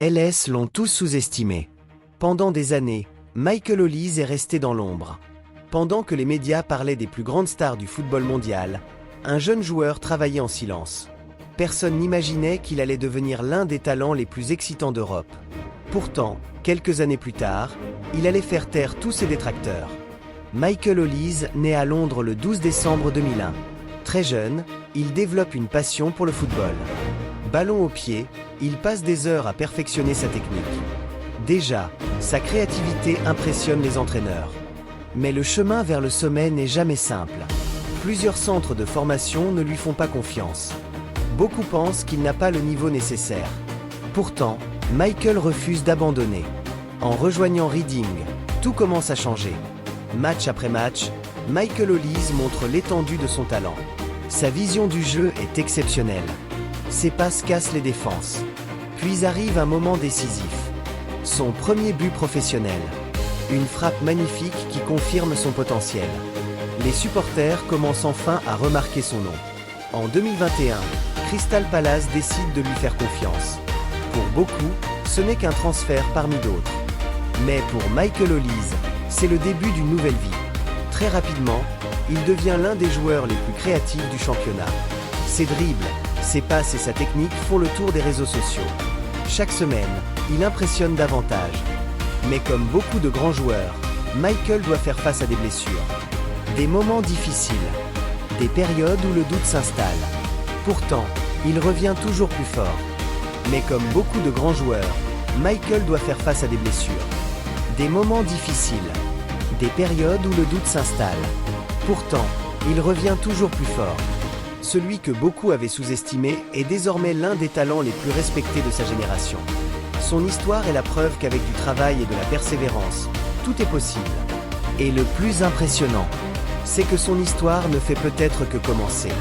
LS l'ont tous sous-estimé. Pendant des années, Michael Olise est resté dans l'ombre. Pendant que les médias parlaient des plus grandes stars du football mondial, un jeune joueur travaillait en silence. Personne n'imaginait qu'il allait devenir l'un des talents les plus excitants d'Europe. Pourtant, quelques années plus tard, il allait faire taire tous ses détracteurs. Michael Olise naît à Londres le 12 décembre 2001. Très jeune, il développe une passion pour le football. Ballon au pied, il passe des heures à perfectionner sa technique. Déjà, sa créativité impressionne les entraîneurs. Mais le chemin vers le sommet n'est jamais simple. Plusieurs centres de formation ne lui font pas confiance. Beaucoup pensent qu'il n'a pas le niveau nécessaire. Pourtant, Michael refuse d'abandonner. En rejoignant Reading, tout commence à changer. Match après match, Michael Olise montre l'étendue de son talent. Sa vision du jeu est exceptionnelle. Ses passes cassent les défenses. Puis arrive un moment décisif. Son premier but professionnel. Une frappe magnifique qui confirme son potentiel. Les supporters commencent enfin à remarquer son nom. En 2021, Crystal Palace décide de lui faire confiance. Pour beaucoup, ce n'est qu'un transfert parmi d'autres. Mais pour Michael Olise, c'est le début d'une nouvelle vie. Très rapidement, il devient l'un des joueurs les plus créatifs du championnat. Ses dribbles, ses passes et sa technique font le tour des réseaux sociaux. Chaque semaine, il impressionne davantage. Mais comme beaucoup de grands joueurs, Michael doit faire face à des blessures. Des moments difficiles. Des périodes où le doute s'installe. Pourtant, il revient toujours plus fort. Mais comme beaucoup de grands joueurs, Michael doit faire face à des blessures. Des moments difficiles. Des périodes où le doute s'installe. Pourtant, il revient toujours plus fort. Celui que beaucoup avaient sous-estimé est désormais l'un des talents les plus respectés de sa génération. Son histoire est la preuve qu'avec du travail et de la persévérance, tout est possible. Et le plus impressionnant, c'est que son histoire ne fait peut-être que commencer.